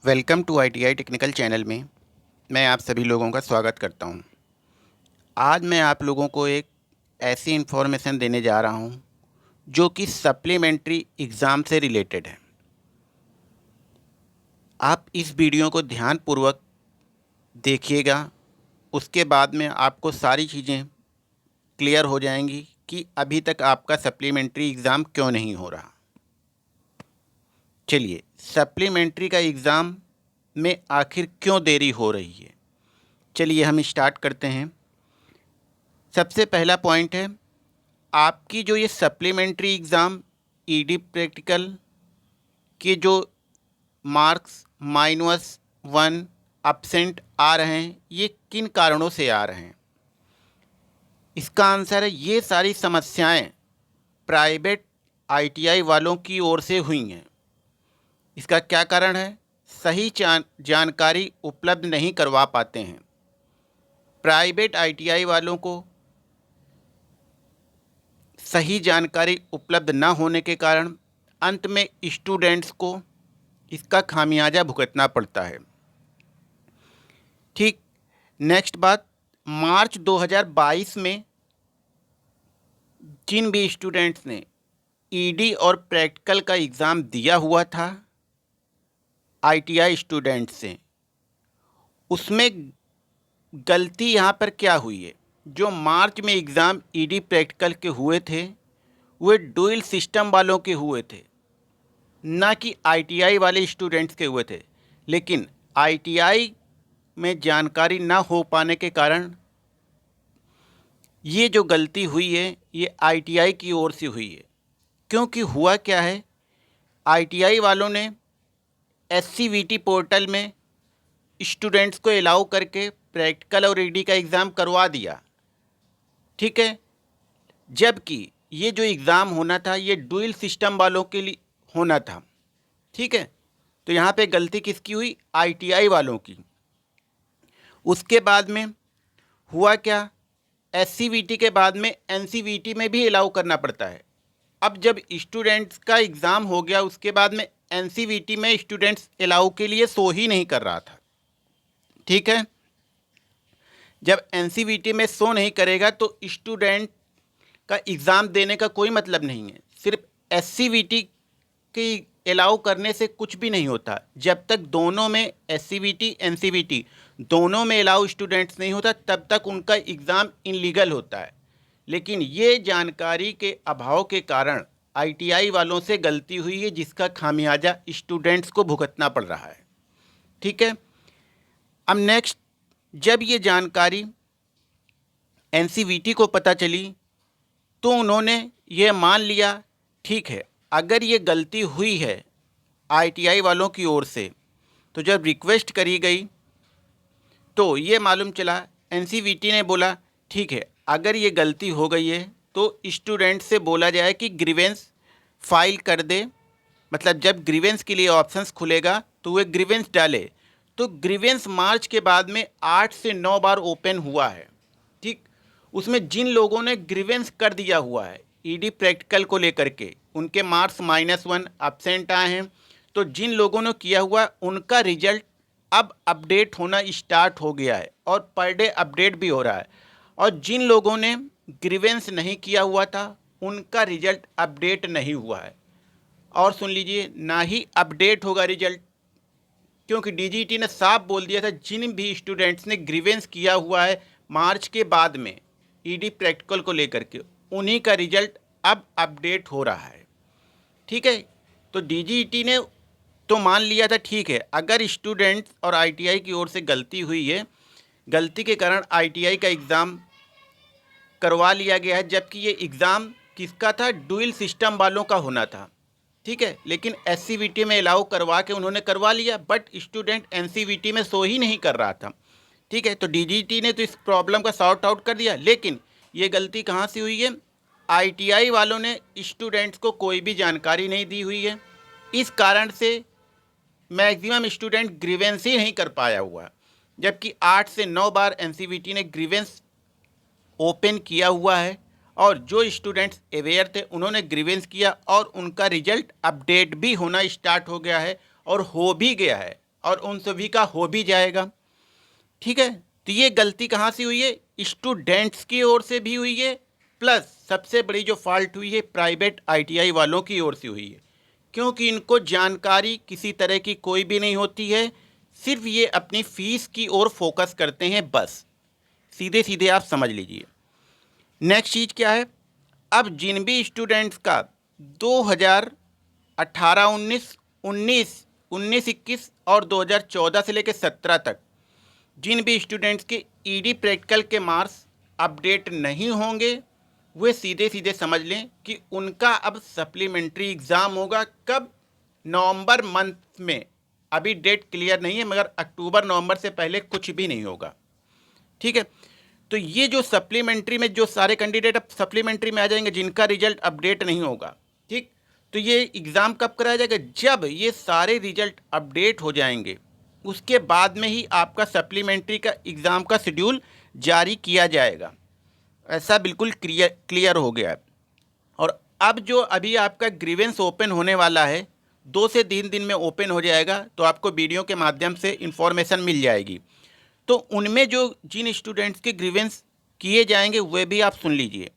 Welcome to ITI technical channel में मैं आप सभी लोगों का स्वागत करता हूं। आज मैं आप लोगों को एक ऐसी इन्फॉर्मेशन देने जा रहा हूं जो कि सप्लीमेंट्री एग्ज़ाम से रिलेटेड है। आप इस वीडियो को ध्यानपूर्वक देखिएगा, उसके बाद में आपको सारी चीज़ें क्लियर हो जाएंगी कि अभी तक आपका सप्लीमेंट्री एग्ज़ाम क्यों नहीं हो रहा। चलिए, सप्लीमेंट्री का एग्ज़ाम में आखिर क्यों देरी हो रही है, चलिए हम स्टार्ट करते हैं। सबसे पहला पॉइंट है, आपकी जो ये सप्लीमेंट्री एग्ज़ाम ईडी प्रैक्टिकल के जो मार्क्स -1 एब्सेंट आ रहे हैं, ये किन कारणों से आ रहे हैं। इसका आंसर है, ये सारी समस्याएं प्राइवेट ITI वालों की ओर से हुई हैं। इसका क्या कारण है? सही जानकारी उपलब्ध नहीं करवा पाते हैं। प्राइवेट ITI वालों को सही जानकारी उपलब्ध न होने के कारण अंत में स्टूडेंट्स को इसका खामियाजा भुगतना पड़ता है। ठीक, नेक्स्ट बात, मार्च 2022 में जिन भी स्टूडेंट्स ने ईडी और प्रैक्टिकल का एग्ज़ाम दिया हुआ था ITI स्टूडेंट्स से, उसमें गलती यहाँ पर क्या हुई है? जो मार्च में एग्ज़ाम ईडी प्रैक्टिकल के हुए थे वे डुअल सिस्टम वालों के हुए थे, ना कि ITI वाले स्टूडेंट्स के हुए थे। लेकिन ITI में जानकारी ना हो पाने के कारण ये जो गलती हुई है ये ITI की ओर से हुई है। क्योंकि हुआ क्या है, ITI वालों ने SCVT पोर्टल में स्टूडेंट्स को अलाउ करके प्रैक्टिकल और ईडी का एग्ज़ाम करवा दिया, ठीक है। जबकि ये जो एग्ज़ाम होना था ये डुअल सिस्टम वालों के लिए होना था, ठीक है। तो यहाँ पे गलती किसकी हुई? ITI वालों की। उसके बाद में हुआ क्या, SCVT के बाद में NCVT में भी अलाउ करना पड़ता है। अब जब स्टूडेंट्स का एग्ज़ाम हो गया उसके बाद में NCVT में स्टूडेंट्स अलाउ के लिए शो ही नहीं कर रहा था, ठीक है। जब NCVT में शो नहीं करेगा तो स्टूडेंट का एग्ज़ाम देने का कोई मतलब नहीं है। सिर्फ SCVT की अलाउ करने से कुछ भी नहीं होता। जब तक दोनों में SCVT NCVT दोनों में अलाउ स्टूडेंट्स नहीं होता तब तक उनका एग्ज़ाम इनलीगल होता है। लेकिन ये जानकारी के अभाव के कारण ITI वालों से गलती हुई है, जिसका खामियाजा स्टूडेंट्स को भुगतना पड़ रहा है, ठीक है। अब नेक्स्ट, जब ये जानकारी NCVT को पता चली तो उन्होंने ये मान लिया, ठीक है, अगर ये गलती हुई है ITI वालों की ओर से, तो जब रिक्वेस्ट करी गई तो ये मालूम चला, NCVT ने बोला ठीक है, अगर ये गलती हो गई है तो स्टूडेंट से बोला जाए कि ग्रीवेंस फाइल कर दे। मतलब जब ग्रीवेंस के लिए ऑप्शंस खुलेगा तो वे ग्रीवेंस डाले। तो ग्रीवेंस मार्च के बाद में 8 से 9 बार ओपन हुआ है, ठीक। उसमें जिन लोगों ने ग्रीवेंस कर दिया हुआ है ईडी प्रैक्टिकल को लेकर के, उनके मार्क्स -1 एब्सेंट आए हैं। तो जिन लोगों ने किया हुआ उनका रिजल्ट अब अपडेट होना स्टार्ट हो गया है और पर डे अपडेट भी हो रहा है। और जिन लोगों ने ग्रीवेंस नहीं किया हुआ था उनका रिजल्ट अपडेट नहीं हुआ है। और सुन लीजिए, ना ही अपडेट होगा रिजल्ट, क्योंकि DGT ने साफ बोल दिया था जिन भी स्टूडेंट्स ने ग्रीवेंस किया हुआ है मार्च के बाद में ईडी प्रैक्टिकल को लेकर के, उन्हीं का रिजल्ट अब अपडेट हो रहा है, ठीक है। तो DGT ने तो मान लिया था, ठीक है, अगर स्टूडेंट्स और ITI की ओर से गलती हुई है, गलती के कारण ITI का एग्ज़ाम करवा लिया गया है, जबकि ये एग्ज़ाम किसका था? डुअल सिस्टम वालों का होना था, ठीक है। लेकिन SCVT में अलाउ करवा के उन्होंने करवा लिया, बट स्टूडेंट NCVT में शो ही नहीं कर रहा था, ठीक है। तो DGT ने तो इस प्रॉब्लम का सॉर्ट आउट कर दिया। लेकिन ये गलती कहाँ से हुई है? ITI वालों ने स्टूडेंट्स को कोई भी जानकारी नहीं दी हुई है। इस कारण से मैक्सिमम स्टूडेंट ग्रीवेंस ही नहीं कर पाया हुआ, जबकि 8 से 9 बार NCVT ने ग्रीवेंस ओपन किया हुआ है। और जो स्टूडेंट्स अवेयर थे उन्होंने ग्रीवेंस किया और उनका रिजल्ट अपडेट भी होना स्टार्ट हो गया है और हो भी गया है। और उन सभी का हो भी जाएगा। ठीक है, तो ये गलती कहाँ से हुई है? स्टूडेंट्स की ओर से भी हुई है, प्लस सबसे बड़ी जो फॉल्ट हुई है प्राइवेट आईटीआई वालों की ओर से हुई है, क्योंकि इनको जानकारी किसी तरह की कोई भी नहीं होती है, सिर्फ ये अपनी फीस की ओर फोकस करते हैं बस। सीधे सीधे आप समझ लीजिए। नेक्स्ट चीज़ क्या है? अब जिन भी स्टूडेंट्स का 2018-19, 19-21 और 2014 से लेकर 17 तक जिन भी स्टूडेंट्स के ईडी प्रैक्टिकल के मार्क्स अपडेट नहीं होंगे, वे सीधे सीधे समझ लें कि उनका अब सप्लीमेंट्री एग्ज़ाम होगा। कब? नवंबर मंथ में। अभी डेट क्लियर नहीं है, मगर अक्टूबर नवंबर से पहले कुछ भी नहीं होगा। ठीक है, तो ये जो सप्लीमेंट्री में जो सारे कैंडिडेट अब सप्लीमेंट्री में आ जाएंगे जिनका रिजल्ट अपडेट नहीं होगा, ठीक, तो ये एग्ज़ाम कब कराया जाएगा? जब ये सारे रिजल्ट अपडेट हो जाएंगे, उसके बाद में ही आपका सप्लीमेंट्री का एग्ज़ाम का शेड्यूल जारी किया जाएगा। ऐसा बिल्कुल क्लियर हो गया है। और अब जो अभी आपका ग्रीवेंस ओपन होने वाला है, 2 से 3 दिन में ओपन हो जाएगा, तो आपको वीडियो के माध्यम से इन्फॉर्मेशन मिल जाएगी। तो उनमें जो जिन स्टूडेंट्स के ग्रीवेंस किए जाएंगे वे भी आप सुन लीजिए।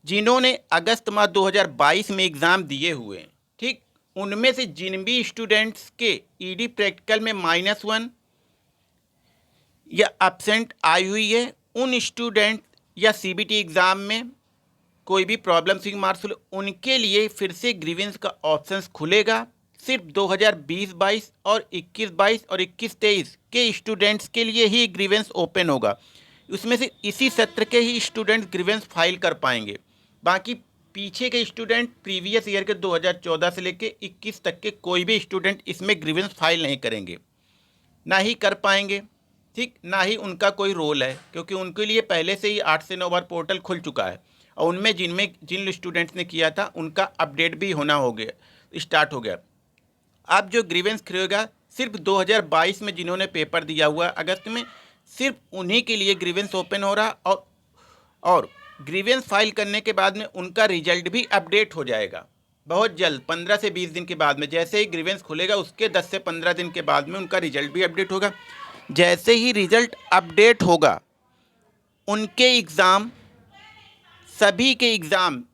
जिन्होंने अगस्त माह 2022 में एग्ज़ाम दिए हुए हैं, ठीक, उनमें से जिन भी स्टूडेंट्स के ईडी प्रैक्टिकल में -1 या एब्सेंट आई हुई है, उन स्टूडेंट या सीबीटी एग्ज़ाम में कोई भी प्रॉब्लम सिंह मार्क्स, उनके लिए फिर से ग्रीवेंस का ऑप्शंस खुलेगा। सिर्फ 2020-22 और 21-22 और 21-23 के स्टूडेंट्स के लिए ही ग्रीवेंस ओपन होगा। उसमें से इसी सत्र के ही स्टूडेंट्स ग्रीवेंस फाइल कर पाएंगे। बाकी पीछे के स्टूडेंट प्रीवियस ईयर के 2014 से लेकर 21 तक के कोई भी स्टूडेंट इसमें ग्रीवेंस फाइल नहीं करेंगे, ना ही कर पाएंगे। ठीक, ना ही उनका कोई रोल है, क्योंकि उनके लिए पहले से ही 8 से 9 बार पोर्टल खुल चुका है, और उनमें जिन स्टूडेंट्स ने किया था उनका अपडेट भी होना हो गया, स्टार्ट हो गया। अब जो ग्रीवेंस खुलेगा सिर्फ 2022 में जिन्होंने पेपर दिया हुआ है अगस्त में, सिर्फ उन्हीं के लिए ग्रीवेंस ओपन हो रहा। और ग्रीवेंस फाइल करने के बाद में उनका रिजल्ट भी अपडेट हो जाएगा बहुत जल्द, 15 से 20 दिन के बाद में। जैसे ही ग्रीवेंस खुलेगा उसके 10 से 15 दिन के बाद में उनका रिजल्ट भी अपडेट होगा। जैसे ही रिजल्ट अपडेट होगा, उनके एग्ज़ाम, सभी के एग्ज़ाम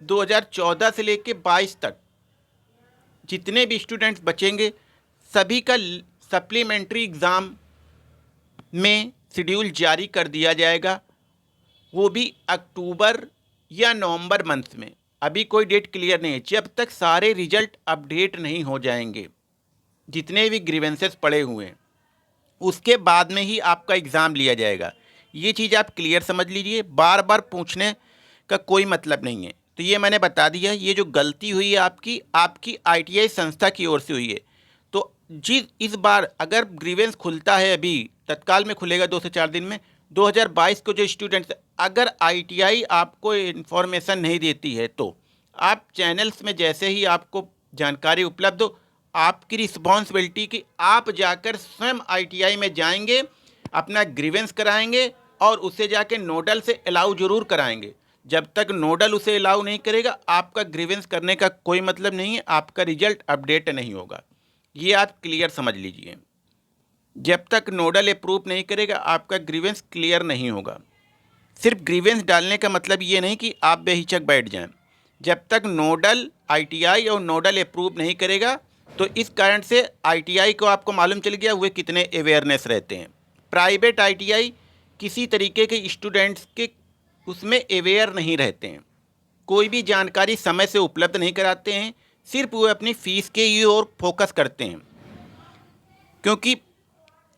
2014 से लेकर 22 तक जितने भी स्टूडेंट्स बचेंगे, सभी का सप्लीमेंट्री एग्ज़ाम में शेड्यूल जारी कर दिया जाएगा, वो भी अक्टूबर या नवंबर मंथ में। अभी कोई डेट क्लियर नहीं है, जब तक सारे रिजल्ट अपडेट नहीं हो जाएंगे जितने भी ग्रीवेंसेस पड़े हुए हैं, उसके बाद में ही आपका एग्ज़ाम लिया जाएगा। ये चीज़ आप क्लियर समझ लीजिए, बार बार पूछने का कोई मतलब नहीं है। तो ये मैंने बता दिया। ये जो गलती हुई है आपकी आईटीआई संस्था की ओर से हुई है। तो इस बार अगर ग्रीवेंस खुलता है, अभी तत्काल में खुलेगा 2 से 4 दिन में, 2022 को जो स्टूडेंट्स, अगर आईटीआई आपको इन्फॉर्मेशन नहीं देती है, तो आप चैनल्स में जैसे ही आपको जानकारी उपलब्ध हो, आपकी रिस्पॉन्सिबिलिटी कि आप जाकर स्वयं आईटीआई में जाएंगे, अपना ग्रीवेंस कराएंगे और उसे जाके नोडल से अलाउ जरूर कराएंगे। जब तक नोडल उसे अलाउ नहीं करेगा, आपका ग्रीवेंस करने का कोई मतलब नहीं है, आपका रिजल्ट अपडेट नहीं होगा। ये आप क्लियर समझ लीजिए। जब तक नोडल अप्रूव नहीं करेगा, आपका ग्रीवेंस क्लियर नहीं होगा। सिर्फ ग्रीवेंस डालने का मतलब ये नहीं कि आप बेहिचक बैठ जाएं। जब तक नोडल आईटीआई और नोडल अप्रूव नहीं करेगा, तो इस कारण से आईटीआई को आपको मालूम चल गया वे कितने अवेयरनेस रहते हैं। प्राइवेट आईटीआई किसी तरीके के स्टूडेंट्स के उसमें अवेयर नहीं रहते हैं, कोई भी जानकारी समय से उपलब्ध नहीं कराते हैं, सिर्फ वो अपनी फ़ीस के ही ओर फोकस करते हैं। क्योंकि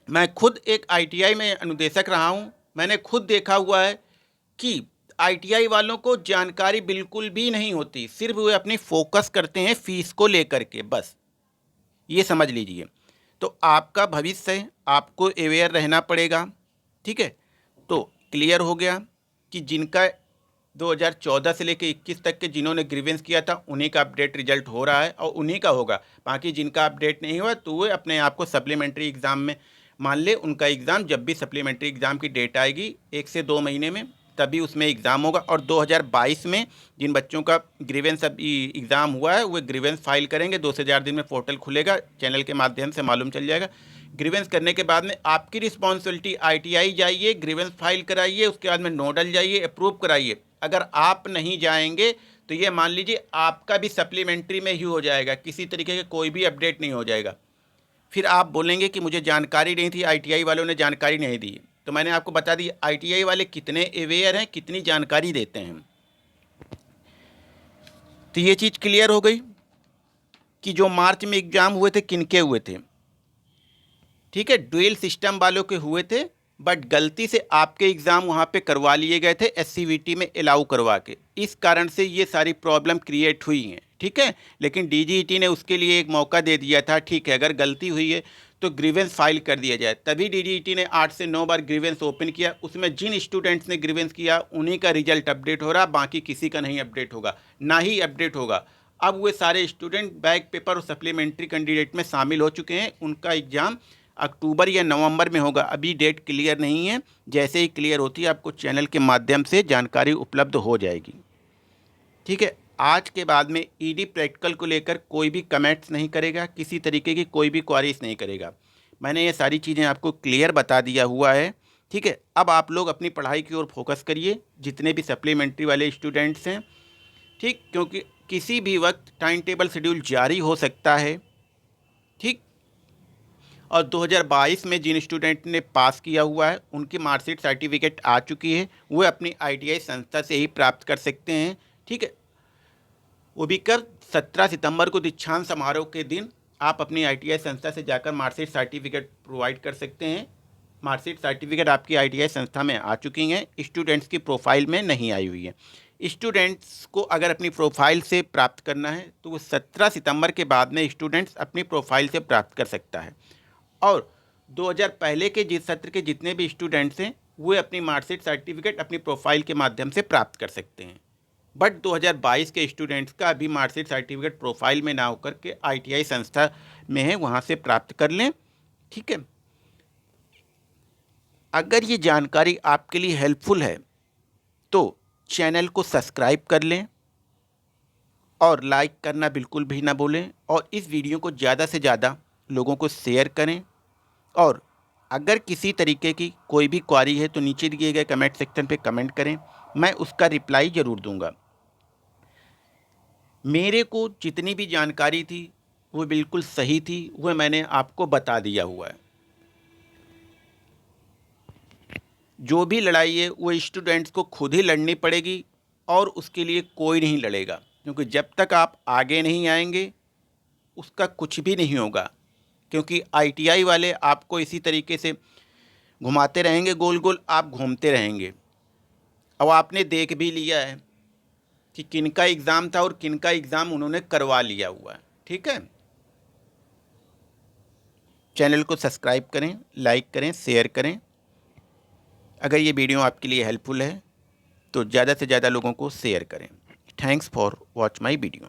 मैं खुद एक आईटीआई में अनुदेशक रहा हूँ, मैंने खुद देखा हुआ है कि आईटीआई वालों को जानकारी बिल्कुल भी नहीं होती, सिर्फ वे अपनी फोकस करते हैं फ़ीस को लेकर के, बस ये समझ लीजिए। तो आपका भविष्य है, आपको अवेयर रहना पड़ेगा। ठीक है, तो क्लियर हो गया कि जिनका 2014 से लेकर 21 तक के जिन्होंने ग्रीवेंस किया था, उन्हीं का अपडेट रिजल्ट हो रहा है और उन्हीं का होगा। बाकी जिनका अपडेट नहीं हुआ, तो वे अपने आप को सप्लीमेंट्री एग्ज़ाम में मान ले। उनका एग्ज़ाम जब भी सप्लीमेंट्री एग्ज़ाम की डेट आएगी 1 से 2 महीने में, तभी उसमें एग्ज़ाम होगा। और 2022 में जिन बच्चों का ग्रीवेंस अभी एग्ज़ाम हुआ है वो ग्रीवेंस फाइल करेंगे। 2 से 4 दिन में पोर्टल खुलेगा, चैनल के माध्यम से मालूम चल जाएगा। ग्रीवेंस करने के बाद में आपकी रिस्पॉन्सिबिलिटी, ITI जाइए, ग्रीवेंस फाइल कराइए, उसके बाद में नोडल जाइए, अप्रूव कराइए। अगर आप नहीं जाएंगे तो ये मान लीजिए आपका भी सप्लीमेंट्री में ही हो जाएगा, किसी तरीके का कोई भी अपडेट नहीं हो जाएगा। फिर आप बोलेंगे कि मुझे जानकारी नहीं थी, ITI वालों ने जानकारी नहीं दी। तो मैंने आपको बता दी ITI वाले कितने अवेयर हैं, कितनी जानकारी देते हैं। तो ये चीज़ क्लियर हो गई कि जो मार्च में एग्ज़ाम हुए थे किनके हुए थे। ठीक है, ड्यूल सिस्टम वालों के हुए थे, बट गलती से आपके एग्ज़ाम वहाँ पे करवा लिए गए थे SCVT में अलाउ करवा के। इस कारण से ये सारी प्रॉब्लम क्रिएट हुई हैं। ठीक है, लेकिन DGET ने उसके लिए एक मौका दे दिया था। ठीक है, अगर गलती हुई है तो ग्रीवेंस फाइल कर दिया जाए। तभी DGET ने 8 से 9 बार ग्रीवेंस ओपन किया। उसमें जिन स्टूडेंट्स ने ग्रीवेंस किया उन्हीं का रिजल्ट अपडेट हो रहा, बाकी किसी का नहीं अपडेट होगा, ना ही अपडेट होगा। अब वो सारे स्टूडेंट बैक पेपर और सप्लीमेंट्री कैंडिडेट में शामिल हो चुके हैं। उनका एग्ज़ाम अक्टूबर या नवंबर में होगा। अभी डेट क्लियर नहीं है, जैसे ही क्लियर होती है आपको चैनल के माध्यम से जानकारी उपलब्ध हो जाएगी। ठीक है, आज के बाद में ED प्रैक्टिकल को लेकर कोई भी कमेंट्स नहीं करेगा, किसी तरीके की कोई भी क्वारीज नहीं करेगा। मैंने ये सारी चीज़ें आपको क्लियर बता दिया हुआ है। ठीक है, अब आप लोग अपनी पढ़ाई की ओर फोकस करिए, जितने भी सप्लीमेंट्री वाले स्टूडेंट्स हैं। ठीक, क्योंकि किसी भी वक्त टाइम टेबल शेड्यूल जारी हो सकता है। ठीक, और 2022 में जिन स्टूडेंट ने पास किया हुआ है उनकी मार्कशीट सर्टिफिकेट आ चुकी है, वो अपनी ITI संस्था से ही प्राप्त कर सकते हैं। ठीक है, वो भी कब, 17 सितंबर को दीक्षांत समारोह के दिन आप अपनी ITI संस्था से जाकर मार्कशीट सर्टिफिकेट प्रोवाइड कर सकते हैं। मार्कशीट सर्टिफिकेट आपकी ITI संस्था में आ चुकी हैं, स्टूडेंट्स की प्रोफाइल में नहीं आई हुई है। स्टूडेंट्स को अगर अपनी प्रोफाइल से प्राप्त करना है तो वो 17 सितंबर के बाद में स्टूडेंट्स अपनी प्रोफाइल से प्राप्त कर सकता है। और 2000 पहले के जिस सत्र के जितने भी स्टूडेंट्स हैं वो अपनी मार्कशीट सर्टिफिकेट अपनी प्रोफाइल के माध्यम से प्राप्त कर सकते हैं। बट 2022 के स्टूडेंट्स का अभी मार्कशीट सर्टिफिकेट प्रोफाइल में ना होकर के ITI संस्था में है, वहाँ से प्राप्त कर लें। ठीक है, अगर ये जानकारी आपके लिए हेल्पफुल है तो चैनल को सब्सक्राइब कर लें और लाइक करना बिल्कुल भी ना भूलें, और इस वीडियो को ज़्यादा से ज़्यादा लोगों को शेयर करें। और अगर किसी तरीके की कोई भी क्वारी है तो नीचे दिए गए कमेंट सेक्शन पे कमेंट करें, मैं उसका रिप्लाई ज़रूर दूंगा। मेरे को जितनी भी जानकारी थी वो बिल्कुल सही थी, वो मैंने आपको बता दिया हुआ है। जो भी लड़ाई है वो स्टूडेंट्स को खुद ही लड़नी पड़ेगी और उसके लिए कोई नहीं लड़ेगा, क्योंकि जब तक आप आगे नहीं आएंगे उसका कुछ भी नहीं होगा। क्योंकि ITI वाले आपको इसी तरीके से घुमाते रहेंगे, गोल गोल आप घूमते रहेंगे। अब आपने देख भी लिया है कि किनका एग्ज़ाम था और किनका एग्ज़ाम उन्होंने करवा लिया हुआ है। ठीक है, चैनल को सब्सक्राइब करें, लाइक करें, शेयर करें। अगर ये वीडियो आपके लिए हेल्पफुल है तो ज़्यादा से ज़्यादा लोगों को शेयर करें। Thanks for watch my video.